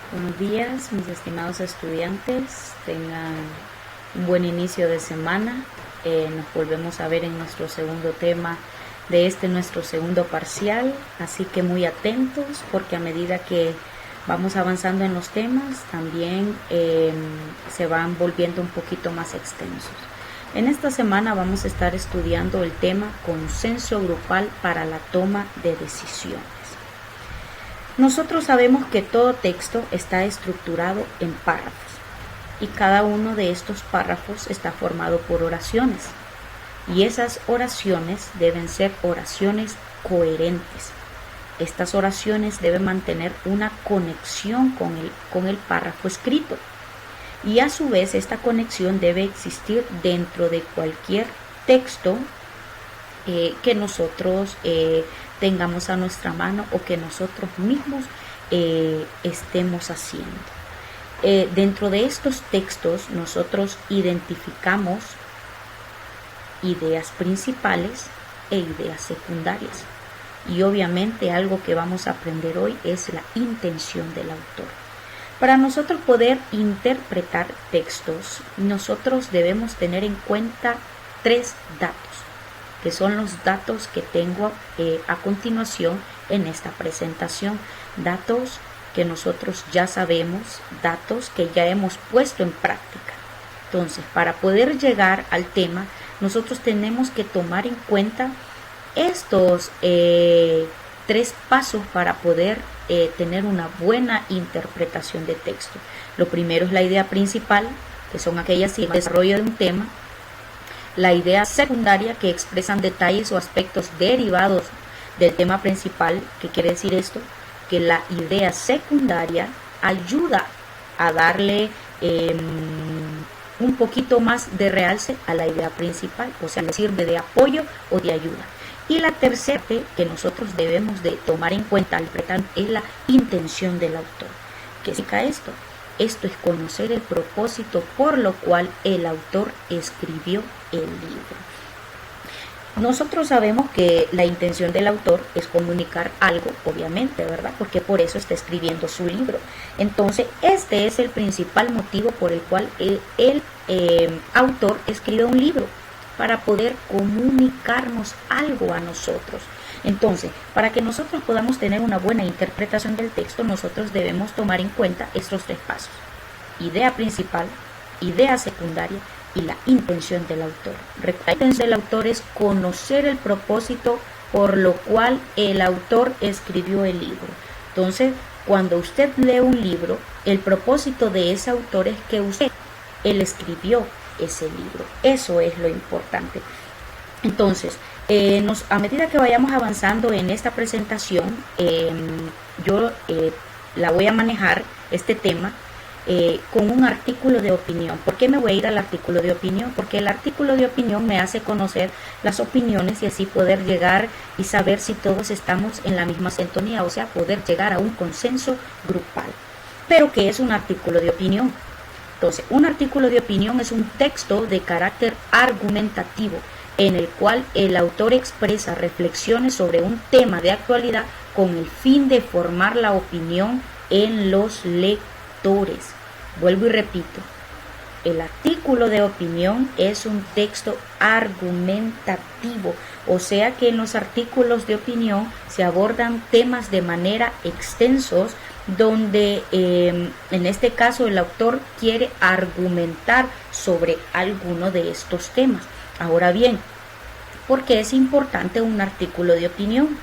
Buenos días, mis estimados estudiantes. Tengan un buen inicio de semana. Nos volvemos a ver en nuestro segundo tema de nuestro segundo parcial. Así que muy atentos, porque a medida que vamos avanzando en los temas, también se van volviendo un poquito más extensos. En esta semana vamos a estar estudiando el tema consenso grupal para la toma de decisiones. Nosotros sabemos que todo texto está estructurado en párrafos y cada uno de estos párrafos está formado por oraciones y esas oraciones deben ser oraciones coherentes. Estas oraciones deben mantener una conexión con el párrafo escrito y a su vez esta conexión debe existir dentro de cualquier texto que nosotros tengamos a nuestra mano o que nosotros mismos estemos haciendo. Dentro de estos textos nosotros identificamos ideas principales e ideas secundarias. Y obviamente algo que vamos a aprender hoy es la intención del autor. Para nosotros poder interpretar textos, nosotros debemos tener en cuenta 3 datos, que son los datos que tengo a continuación en esta presentación. Datos que nosotros ya sabemos, datos que ya hemos puesto en práctica. Entonces, para poder llegar al tema, nosotros tenemos que tomar en cuenta estos 3 pasos para poder tener una buena interpretación de texto. Lo primero es la idea principal, que son aquellas que desarrollo de un tema. La idea secundaria, que expresan detalles o aspectos derivados del tema principal. ¿Qué quiere decir esto? Que la idea secundaria ayuda a darle un poquito más de realce a la idea principal, o sea, le sirve de apoyo o de ayuda. Y la tercera que nosotros debemos de tomar en cuenta al interpretar es la intención del autor. ¿Qué significa esto? Esto es conocer el propósito por lo cual el autor escribió el libro. Nosotros sabemos que la intención del autor es comunicar algo, obviamente, ¿verdad? Porque por eso está escribiendo su libro. Entonces, este es el principal motivo por el cual el autor escribe un libro, para poder comunicarnos algo a nosotros. Entonces, para que nosotros podamos tener una buena interpretación del texto, nosotros debemos tomar en cuenta estos 3 pasos: idea principal, idea secundaria y la intención del autor. La intención del autor es conocer el propósito por lo cual el autor escribió el libro. Entonces, cuando usted lee un libro, el propósito de ese autor es que él escribió ese libro. Eso es lo importante. Entonces, a medida que vayamos avanzando en esta presentación, yo la voy a manejar este tema con un artículo de opinión. ¿Por qué me voy a ir al artículo de opinión? Porque el artículo de opinión me hace conocer las opiniones y así poder llegar y saber si todos estamos en la misma sintonía, o sea, poder llegar a un consenso grupal. Pero, ¿qué es un artículo de opinión? Entonces, un artículo de opinión es un texto de carácter argumentativo en el cual el autor expresa reflexiones sobre un tema de actualidad con el fin de formar la opinión en los lectores. Vuelvo y repito, el artículo de opinión es un texto argumentativo, o sea que en los artículos de opinión se abordan temas de manera extensos, donde en este caso el autor quiere argumentar sobre alguno de estos temas. Ahora bien, ¿por qué es importante un artículo de opinión?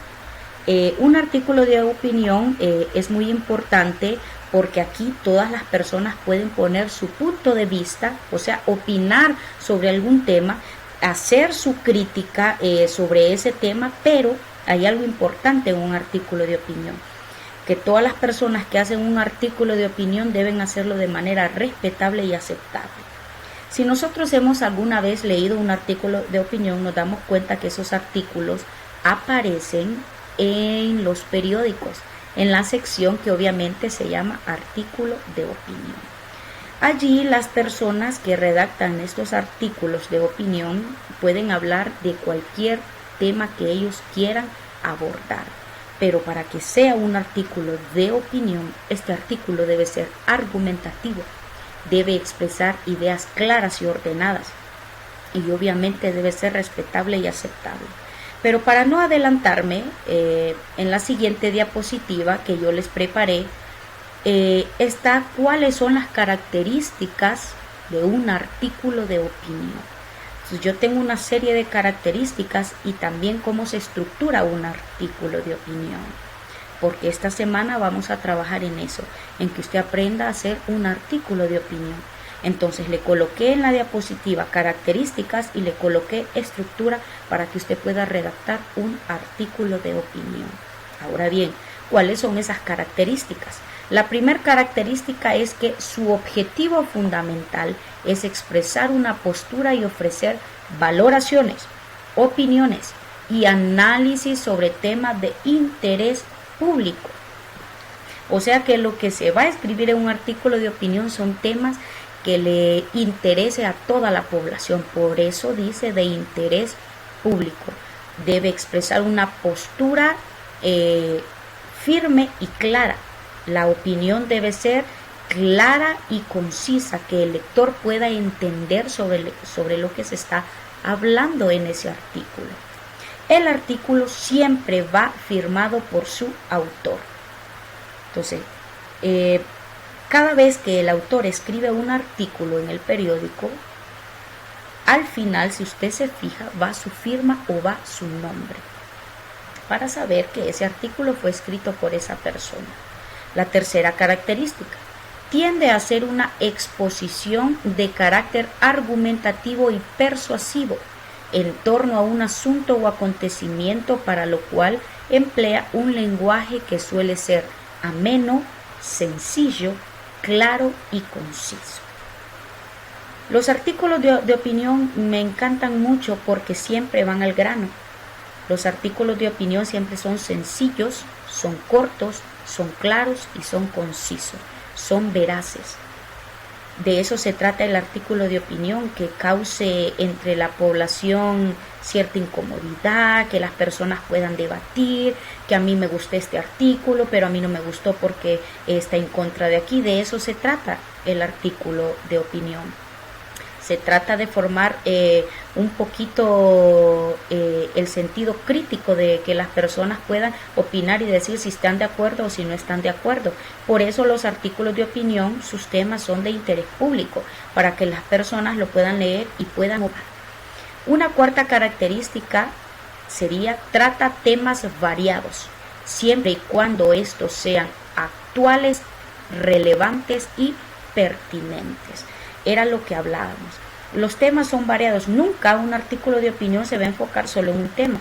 Un artículo de opinión es muy importante porque aquí todas las personas pueden poner su punto de vista, o sea, opinar sobre algún tema, hacer su crítica sobre ese tema, pero hay algo importante en un artículo de opinión, que todas las personas que hacen un artículo de opinión deben hacerlo de manera respetable y aceptable. Si nosotros hemos alguna vez leído un artículo de opinión, nos damos cuenta que esos artículos aparecen en los periódicos, en la sección que obviamente se llama artículo de opinión. Allí las personas que redactan estos artículos de opinión pueden hablar de cualquier tema que ellos quieran abordar. Pero para que sea un artículo de opinión, este artículo debe ser argumentativo, debe expresar ideas claras y ordenadas, y obviamente debe ser respetable y aceptable. Pero para no adelantarme, en la siguiente diapositiva que yo les preparé, está cuáles son las características de un artículo de opinión. Entonces, yo tengo una serie de características y también cómo se estructura un artículo de opinión, porque esta semana vamos a trabajar en eso, en que usted aprenda a hacer un artículo de opinión. Entonces le coloqué en la diapositiva características y le coloqué estructura para que usted pueda redactar un artículo de opinión. Ahora bien, ¿cuáles son esas características? La primera característica es que su objetivo fundamental es expresar una postura y ofrecer valoraciones, opiniones y análisis sobre temas de interés público. O sea que lo que se va a escribir en un artículo de opinión son temas que le interese a toda la población. Por eso dice de interés público. Debe expresar una postura firme y clara. La opinión debe ser clara y concisa, que el lector pueda entender sobre lo que se está hablando en ese artículo. El artículo siempre va firmado por su autor. Entonces, cada vez que el autor escribe un artículo en el periódico, al final, si usted se fija, va su firma o va su nombre, para saber que ese artículo fue escrito por esa persona. La tercera característica, tiende a ser una exposición de carácter argumentativo y persuasivo en torno a un asunto o acontecimiento, para lo cual emplea un lenguaje que suele ser ameno, sencillo, claro y conciso. Los artículos de opinión me encantan mucho porque siempre van al grano. Los artículos de opinión siempre son sencillos, son cortos, son claros y son concisos, son veraces. De eso se trata el artículo de opinión, que cause entre la población cierta incomodidad, que las personas puedan debatir, que a mí me gustó este artículo, pero a mí no me gustó porque está en contra de aquí. De eso se trata el artículo de opinión. Se trata de formar un poquito el sentido crítico de que las personas puedan opinar y decir si están de acuerdo o si no están de acuerdo. Por eso los artículos de opinión, sus temas son de interés público, para que las personas lo puedan leer y puedan opinar. Una cuarta característica sería: trata temas variados, siempre y cuando estos sean actuales, relevantes y pertinentes. Era lo que hablábamos. Los temas son variados. Nunca un artículo de opinión se va a enfocar solo en un tema.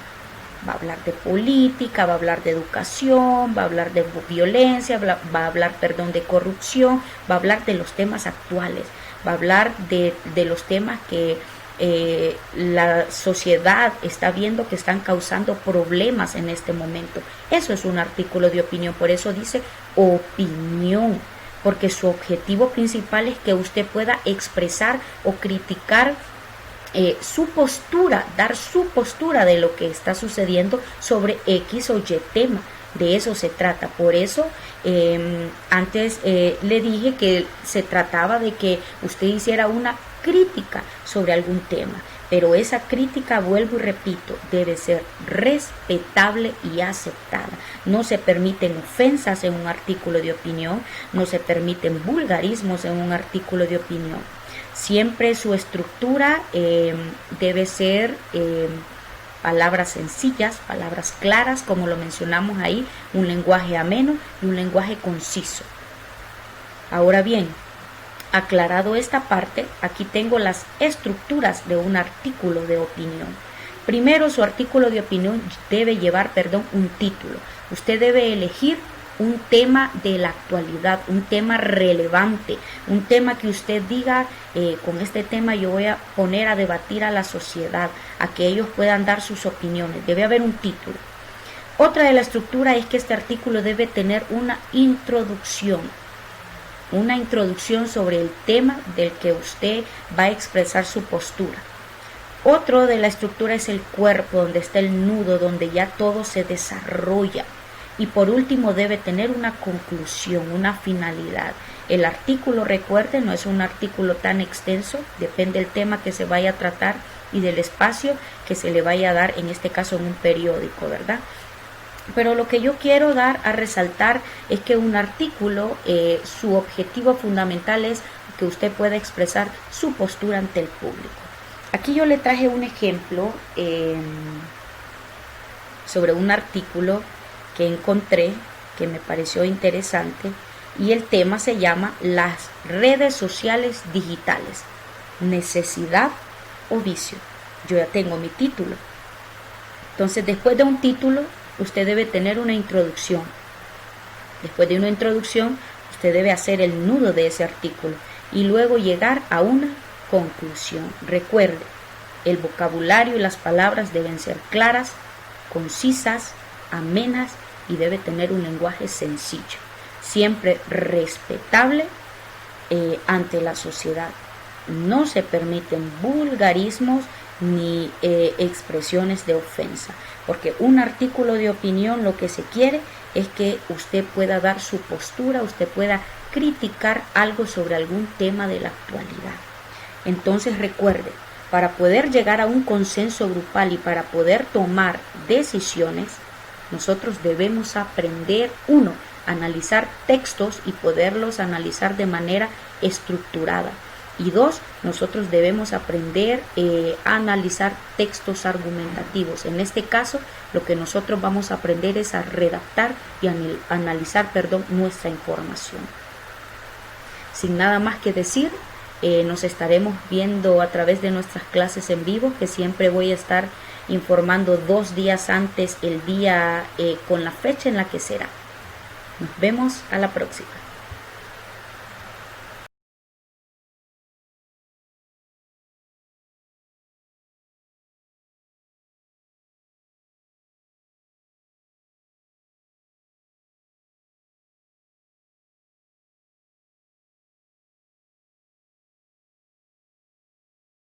Va a hablar de política, va a hablar de educación, va a hablar de violencia, va a hablar, de corrupción, va a hablar de los temas actuales, va a hablar de los temas que la sociedad está viendo que están causando problemas en este momento. Eso es un artículo de opinión. Por eso dice opinión, porque su objetivo principal es que usted pueda expresar o criticar su postura, dar su postura de lo que está sucediendo sobre X o Y tema. De eso se trata. Por eso antes le dije que se trataba de que usted hiciera una crítica sobre algún tema, pero esa crítica, vuelvo y repito, debe ser respetable y aceptada. No se permiten ofensas en un artículo de opinión, no se permiten vulgarismos en un artículo de opinión. Siempre su estructura debe ser palabras sencillas, palabras claras, como lo mencionamos ahí, un lenguaje ameno y un lenguaje conciso. Ahora bien, aclarado esta parte, aquí tengo las estructuras de un artículo de opinión. Primero, su artículo de opinión debe llevar, un título. Usted debe elegir un tema de la actualidad, un tema relevante, un tema que usted diga, con este tema yo voy a poner a debatir a la sociedad, a que ellos puedan dar sus opiniones. Debe haber un título. Otra de la estructura es que este artículo debe tener una introducción sobre el tema del que usted va a expresar su postura. Otro de la estructura es el cuerpo, donde está el nudo, donde ya todo se desarrolla. Y por último debe tener una conclusión, una finalidad. El artículo, recuerde, no es un artículo tan extenso, depende del tema que se vaya a tratar y del espacio que se le vaya a dar, en este caso en un periódico, ¿verdad? Pero lo que yo quiero dar a resaltar es que un artículo, su objetivo fundamental es que usted pueda expresar su postura ante el público. Aquí yo le traje un ejemplo sobre un artículo que encontré que me pareció interesante y el tema se llama las redes sociales digitales, necesidad o vicio. Yo ya tengo mi título. Entonces, después de un título, usted debe tener una introducción. Después de una introducción, usted debe hacer el nudo de ese artículo y luego llegar a una conclusión. Recuerde, el vocabulario y las palabras deben ser claras, concisas, amenas y debe tener un lenguaje sencillo, siempre respetable ante la sociedad. No se permiten vulgarismos ni expresiones de ofensa, porque un artículo de opinión lo que se quiere es que usted pueda dar su postura, usted pueda criticar algo sobre algún tema de la actualidad. Entonces recuerde, para poder llegar a un consenso grupal y para poder tomar decisiones, nosotros debemos aprender, uno, analizar textos y poderlos analizar de manera estructurada. Y dos, nosotros debemos aprender a analizar textos argumentativos. En este caso, lo que nosotros vamos a aprender es a redactar y analizar nuestra información. Sin nada más que decir, nos estaremos viendo a través de nuestras clases en vivo, que siempre voy a estar informando 2 días antes el día con la fecha en la que será. Nos vemos a la próxima.